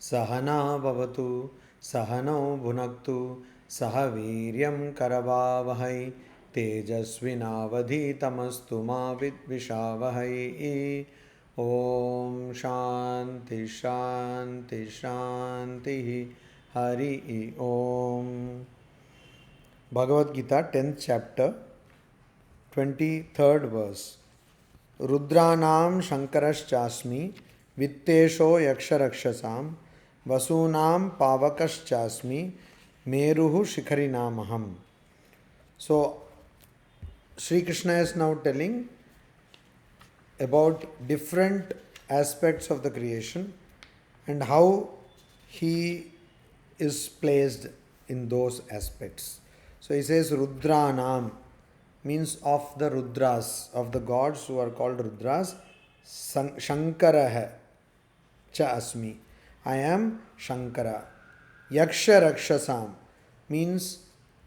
सहना भवतु सहनौ भुनक्तु सह वीर्यं करवावहै तेजस्विनावधीतमस्तु मा विद्विषावहै। ॐ शान्ति शान्ति शान्तिः। हरि ओम। Bhagavad Gita 10th chapter 23rd verse. रुद्रानां शंकरश्चास्मि वित्तेशो यक्षरक्षसां वसूनां पावकश्चास्मि मेरुः शिखरिणामहम्. So Sri Krishna is now telling about different aspects of the creation and how he is placed in those aspects. So he says Rudranam means of the Rudras, of the gods who are called Rudras. Shankarah cha asmi, I am Shankara. Yaksha Rakshasam means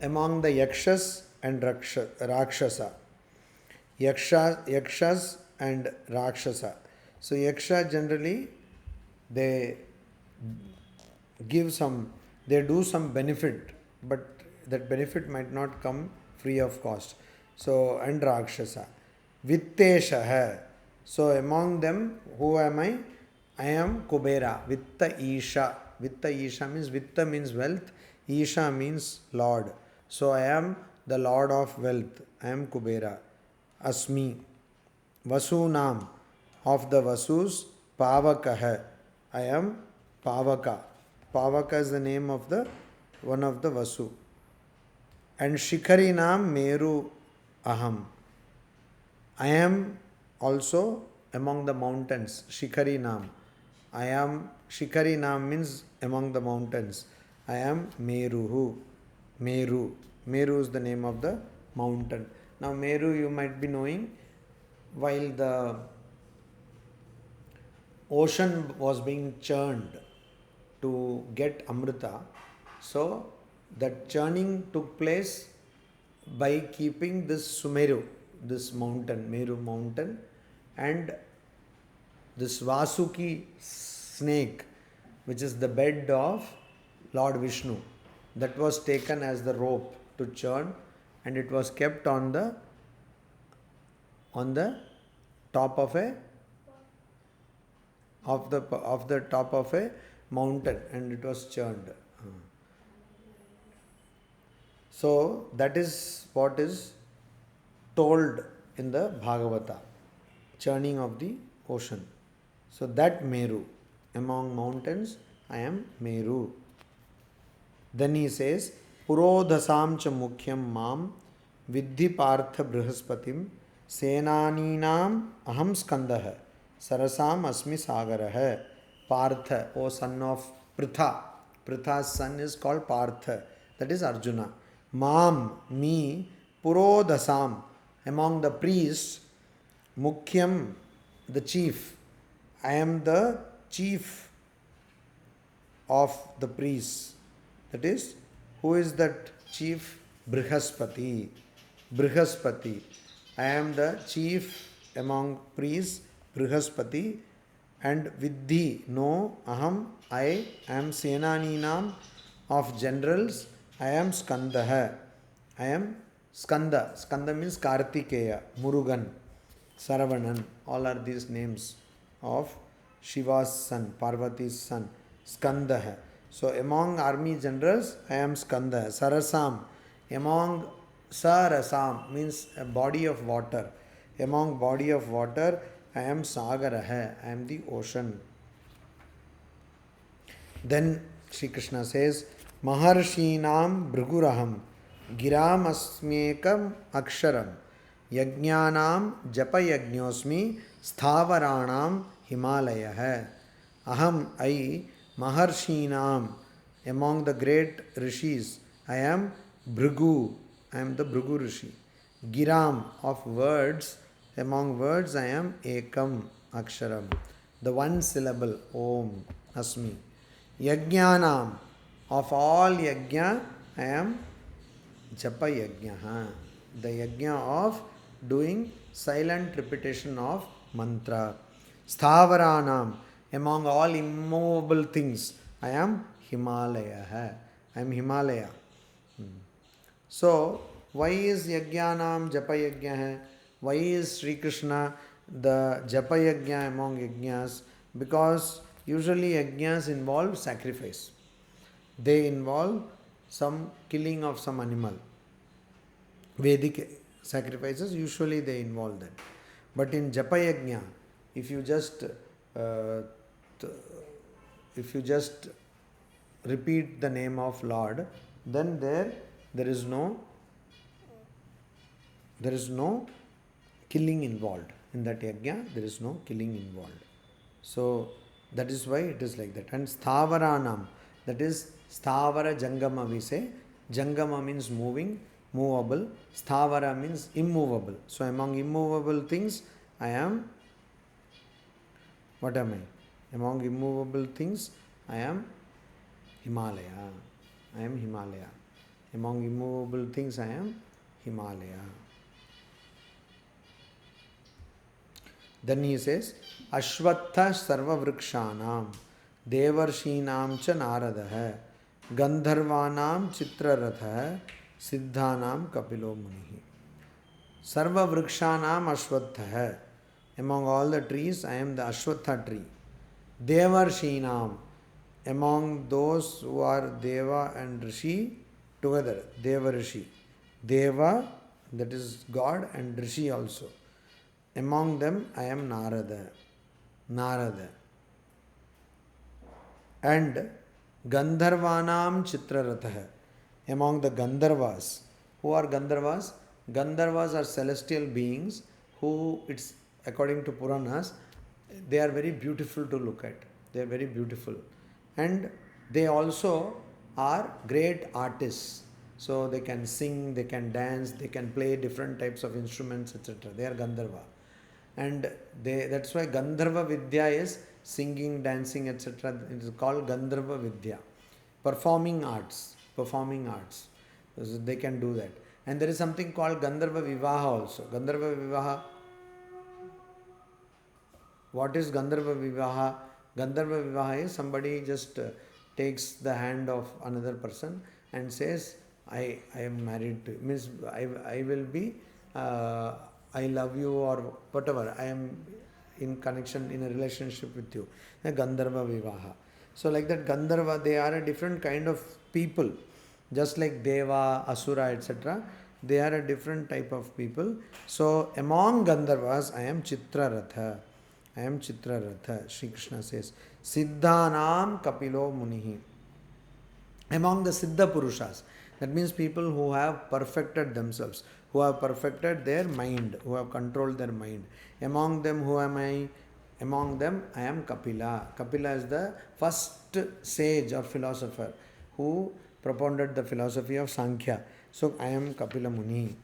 among the Yakshas and Rakshasa. Yakshas and Rakshasa. So Yaksha generally they do some benefit, but that benefit might not come free of cost. So, and Rakshasa. Vittesha hai. So, among them, who am I? I am Kubera. Vitta Isha. Vitta Isha means, Vitta means wealth. Isha means Lord. So, I am the Lord of wealth. I am Kubera. Asmi. Vasunam. Of the Vasus. Pavaka hai. I am Pavaka. Pavaka is the name of the one of the Vasu. And Shikharinam Meru Aham. I am also among the mountains. Shikharinam. I am Shikharinam means among the mountains. I am Meruhu. Meru. Meru is the name of the mountain. Now Meru you might be knowing, while the ocean was being churned to get Amrita, so that churning took place by keeping this Sumeru, this mountain, Meru mountain, and this Vasuki snake, which is the bed of Lord Vishnu, that was taken as the rope to churn, and it was kept on the top of the top of a mountain, and it was churned. So that is what is told in the Bhagavata, churning of the ocean. So that Meru, among mountains, I am Meru. Then he says, Purodhasam cha mukhyam mam vidhi partha brihaspatim senaninam aham skandah sarasam asmi sagarah. Partha, O son of Pritha. Pritha's son is called Partha. That is Arjuna. Mam, me, Purodhasam, among the priests, Mukhyam, the chief. I am the chief of the priests. That is, who is that chief? Brihaspati. Brihaspati. I am the chief among priests, Brihaspati. And Vidhi, no, Aham, I am Senaninam of generals. I am Skandaha. I am Skanda. Skanda means Kartikeya, Murugan, Saravanan. All are these names of Shiva's son, Parvati's son. Skandaha. So among army generals, I am Skanda. Sarasam. Among Sarasam means a body of water. Among body of water, I am Sagaraha. I am the ocean. Then Sri Krishna says, Maharshinam Bhriguraham Giram Asmekam Aksharam Yajnanam Japa Yajnosmi Sthavaranam Himalaya. Aham I Maharshinam, among the great rishis, I am Bhrigu. I am the Bhrigu Rishi. Giram, of words, among words I am Ekam Aksharam, the one syllable Om Asmi. Yajnanam, of all yajna I am Japa Yajna, the yajna of doing silent repetition of mantra. Sthavaranam, among all immovable things I am Himalaya. I am Himalaya. So, why is Yajnanam Japa Yajna hai? Why is Sri Krishna the Japa Yajna among Yajnas? Because usually Yajnas involve sacrifice. They involve some killing of some animal. Vedic sacrifices usually they involve that. But in Japa Yajna, if you just if you just repeat the name of Lord, then there is no killing involved. In that yajna, there is no killing involved. So that is why it is like that. And Sthavaranam, that is Sthavara Jangama we say. Jangama means moving, movable. Sthavara means immovable. So among immovable things, I am, what am I? Among immovable things, I am Himalaya. I am Himalaya. Among immovable things, I am Himalaya. Then he says, Ashvatha Sarva Vrikshanam, Devarshinam cha Naradaha, Gandharvanam Chitraratha, Siddhanam Kapilo Munihi. Sarva Vrikshanam Ashvatha. Among all the trees, I am the Ashwatha tree. Devarshinam, among those who are Deva and Rishi together, Deva Rishi. Deva, that is God, and Rishi also. Among them, I am Narada. Narada. And Gandharvanam Chitraratha. Among the Gandharvas. Who are Gandharvas? Gandharvas are celestial beings who, it's according to Puranas, they are very beautiful to look at. They are very beautiful. And they also are great artists. So they can sing, they can dance, they can play different types of instruments, etc. They are Gandharva. And that's why Gandharva Vidya is singing, dancing, etc. It is called Gandharva Vidya. Performing arts. Performing arts. So they can do that. And there is something called Gandharva Vivaha also. Gandharva Vivaha. What is Gandharva Vivaha? Gandharva Vivaha is somebody just takes the hand of another person and says, I am married to you. Means I will be, I love you or whatever. I am in connection, in a relationship with you. Gandharva Vivaha. So like that Gandharva, they are a different kind of people. Just like Deva, Asura, etc. They are a different type of people. So among Gandharvas, I am Chitraratha. I am Chitraratha. Sri Krishna says, Siddhanam Kapilo Munihi. Among the Siddha Purushas. That means people who have perfected themselves, who have perfected their mind, who have controlled their mind. Among them, who am I? Among them, I am Kapila. Kapila is the first sage or philosopher who propounded the philosophy of Sankhya. So, I am Kapila Muni.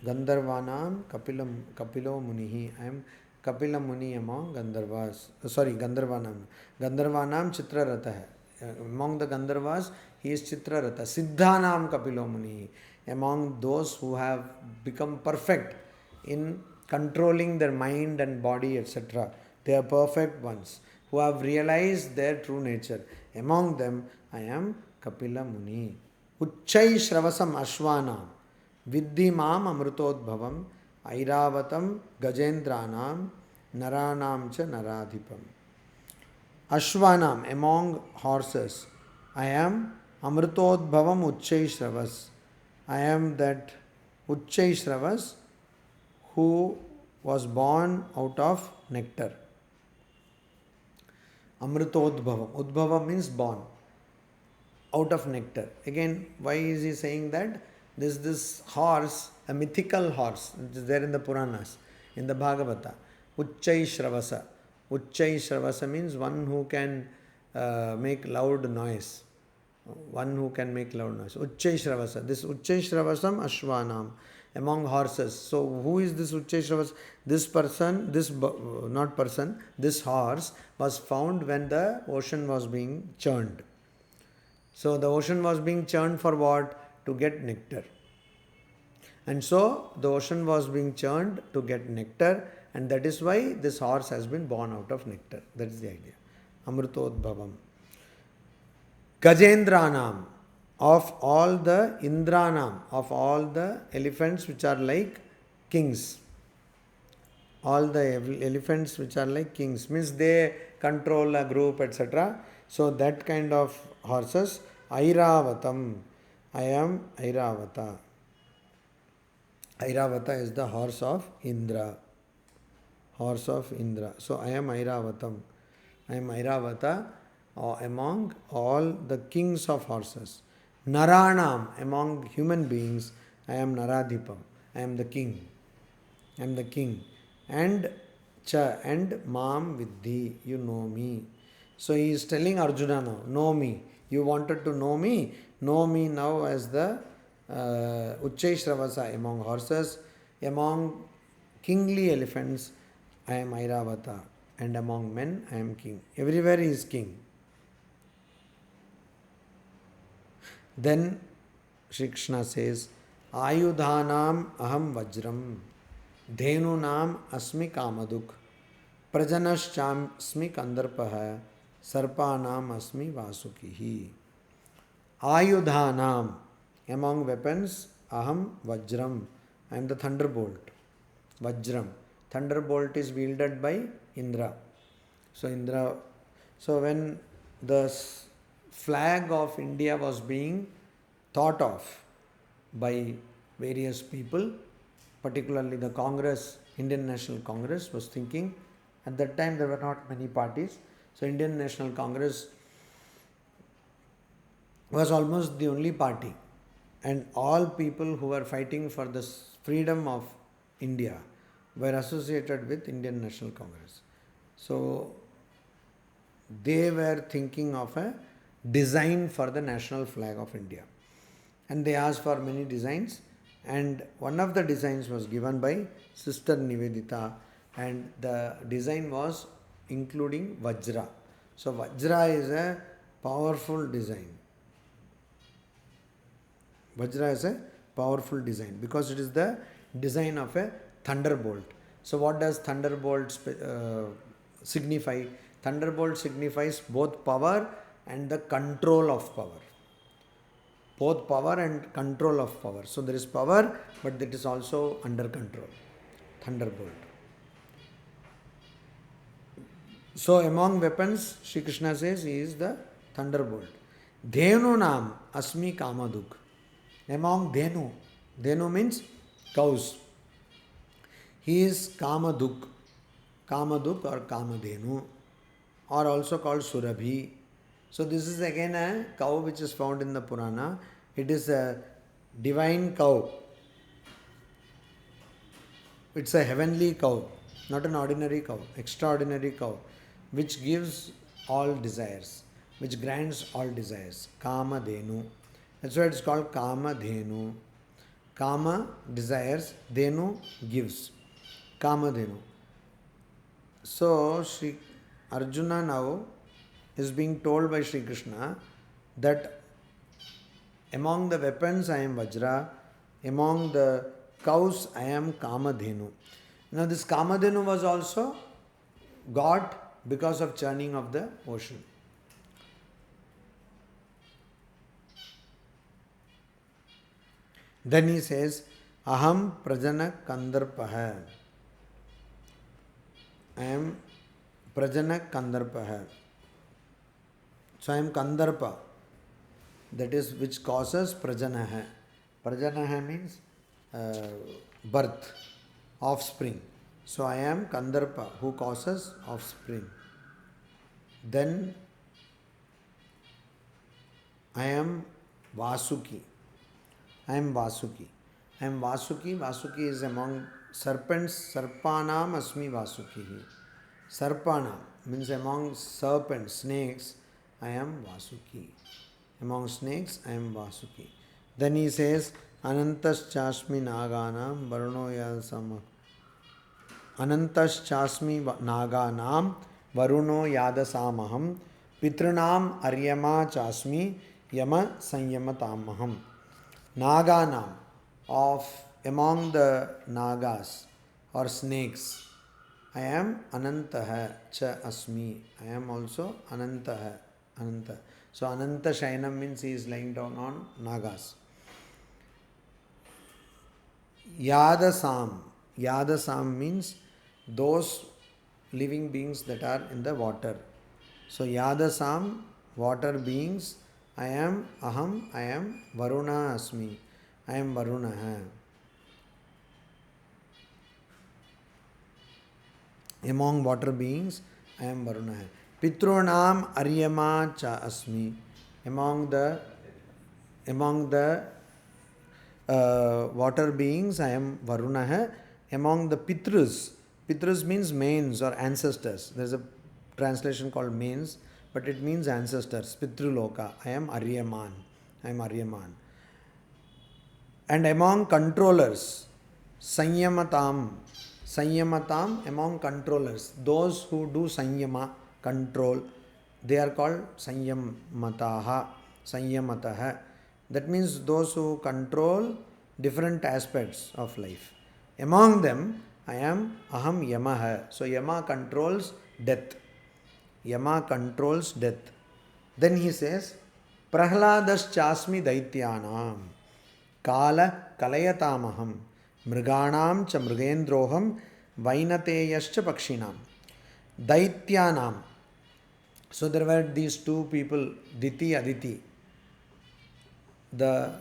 Gandharvanam Kapilo Munihi. I am Kapila Muni among Gandharvas. Gandharvanam. Gandharvanam Chitraratha. Among the Gandharvas, he is Chitraratha. Siddhanam Kapilo Muni. Among those who have become perfect in controlling their mind and body, etc. They are perfect ones who have realized their true nature. Among them, I am Kapila Muni. Uchchai Shravasam Ashvanam. Viddhi Mam Amrutodbhavam. Airavatam Gajendranam. Naranam cha Naradhipam. Ashvanam, among horses, I am Amrutodbhavam Uchchai Shravas. I am that Uchchai Shravas who was born out of nectar. Amrutodbhavam. Udbhava means born. Out of nectar. Again, why is he saying that? This horse, a mythical horse, which is there in the Puranas, in the Bhagavata. Uchchai Shravasa. Uchchai Shravasa means one who can make loud noise. One who can make loud noise. Uchchai Shravasa. This Uchchai Shravasam Ashvanam. Among horses. So who is this Uchchai Shravas? This person, this horse was found when the ocean was being churned. So the ocean was being churned for what? To get nectar. And so the ocean was being churned to get nectar, and that is why this horse has been born out of nectar. That is the idea. Amrutodbhavam. Gajendranam, of all the Indranam, of all the elephants which are like kings. All the elephants which are like kings means they control a group, etc. So that kind of horses. Airavatam. I am Airavata. Airavata is the horse of Indra. Horse of Indra. So I am Airavatam. I am Airavata among all the kings of horses. Naranam, among human beings, I am Naradhipam. I am the king. I am the king. And cha and mam vidhi, you know me. So he is telling Arjuna now, know me. You wanted to know me now as the Uchchaishravasa among horses, among kingly elephants, I am Airavata, and among men, I am king. Everywhere he is king. Then Shri Krishna says, Ayudhanam aham vajram, dhenunam asmi kamaduk, prajanaschasmi kandarpaha, sarpanam asmi vasukihi. Ayudhanam, among weapons, aham vajram, I am the thunderbolt. Vajram. Thunderbolt is wielded by Indra. So when the flag of India was being thought of by various people, particularly the Congress, Indian National Congress was thinking, at that time there were not many parties, so Indian National Congress was almost the only party, and all people who were fighting for the freedom of India were associated with Indian National Congress. So they were thinking of a design for the national flag of India, and they asked for many designs, and one of the designs was given by Sister Nivedita, and the design was including Vajra. So Vajra is a powerful design. Vajra is a powerful design because it is the design of a thunderbolt. So what does thunderbolt signify? Thunderbolt signifies both power and the control of power. Both power and control of power. So there is power, but it is also under control. Thunderbolt. So among weapons, Shri Krishna says he is the thunderbolt. Dhenu nam asmi kamaduk. Among Dhenu. Dhenu means cows. He is Kamaduk. Kamaduk or Kamadhenu, or also called Surabhi. So this is again a cow which is found in the Purana. It is a divine cow. It's a heavenly cow, not an ordinary cow, extraordinary cow, which gives all desires, which grants all desires. Kamadhenu. That's why it's called Kamadhenu. Kama desires, Dhenu gives. Kamadhenu. So Sri Arjuna now is being told by Sri Krishna that among the weapons I am Vajra, among the cows I am Kamadhenu. Now this Kamadhenu was also got because of churning of the ocean. Then he says, Aham Prajana Kandarpaha. I am Prajana Kandarpaha. So I am Kandarpa. That is which causes Prajanaha. Prajanaha means birth, offspring. So I am Kandarpa, who causes offspring. Then I am Vasuki. I am Vasuki. I am Vasuki. Vasuki is among serpents. Sarpanam asmi Vasuki. Sarpanam means among serpents, snakes, I am Vasuki. Among snakes, I am Vasuki. Then he says, Anantas chasmi naganam varuno yadasama. Anantas chasmi naganam varuno yadasamaham. Pitranam aryama chasmi yama sanyamatamaham. Naganam, of among the nagas or snakes, I am Anantaha cha asmi. I am also Anantaha. Ananta. So Ananta Shayanam means he is lying down on Nagas. Yadasam. Yadasam means those living beings that are in the water. So Yadasam, water beings, I am Aham, I am Varuna Asmi. I am Varuna. Among water beings, I am Varuna. Pitrunam Aryama cha Asmi. Among the water beings, I am Varuna. Among the Pitrus, Pitrus means mains or ancestors. There is a translation called mains, but it means ancestors. Pitruloka. I am Aryaman. I am Aryaman. And among controllers, Sanyamatam. Sanyamatam among controllers. Those who do Sanyama, control, they are called Sanyamataha. Sanyamataha. That means those who control different aspects of life. Among them, I am Aham Yamaha. So Yama controls death. Yama controls death. Then he says, Prahladas chasmi daityanam. Kala kalayatamaham. Mriganam cha mrigendroham. Vainateyascha pakshinam. Daityanam. So there were these two people, Diti, Aditi. The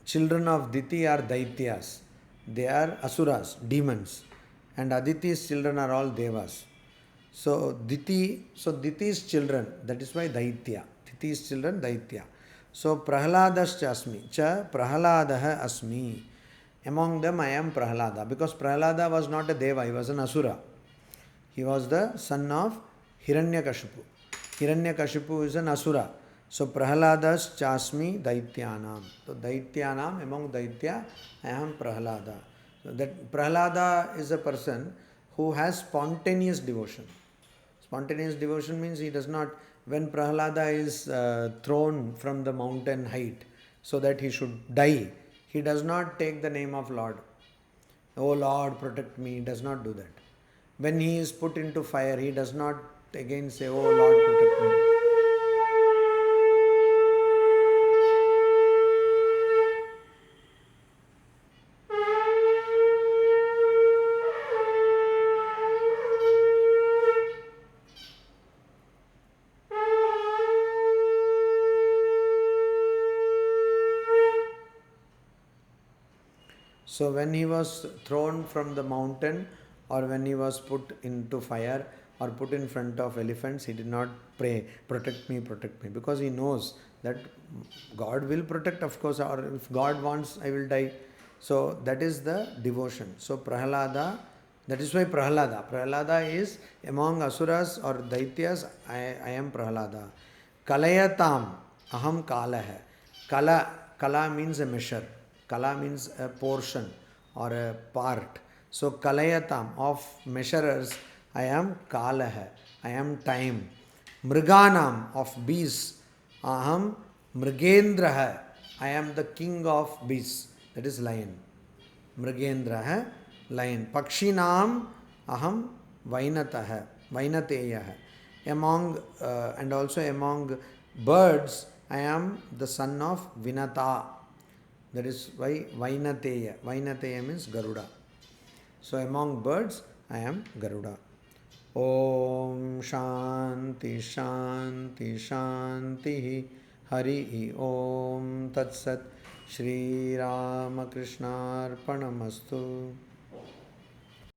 children of Diti are Daityas. They are Asuras, demons. And Aditi's children are all Devas. So Diti's children, that is why Daitya. Diti's children, Daitya. So Prahladas Asmi. Cha Prahladaha Asmi. Among them I am Prahlada. Because Prahlada was not a Deva, he was an Asura. He was the son of Hiranyakashipu. Hiranyakashipu is an Asura. So Prahladas Chasmi Daityanam. So Daityanam, among Daitya, I am Prahlada. So that Prahlada is a person who has spontaneous devotion. Spontaneous devotion means he does not, when Prahlada is thrown from the mountain height so that he should die, he does not take the name of Lord. Oh Lord, protect me. He does not do that. When he is put into fire, he does not again say, oh Lord, protect me. So when he was thrown from the mountain or when he was put into fire or put in front of elephants, he did not pray, protect me, because he knows that God will protect, of course, or if God wants, I will die. So that is the devotion. So Prahlada, that is why Prahlada is among Asuras or Daityas, I am Prahlada. Kalayatam, aham kalaha. Kala means a measure. Kala means a portion or a part. So Kalayatam, of measurers, I am Kalaha. I am time. Mriganam, of beasts. Aham Mrigendraha. I am the king of beasts. That is lion. Mrigendraha, lion. Pakshinam, aham Vainataha. Vainateyaha. And also among birds, I am the son of Vinata. That is why Vainateya. Vainateya means Garuda. So among birds, I am Garuda. Om Shanti Shanti Shanti Hari Om Tat Sat Shri Ramakrishna Arpanamastu.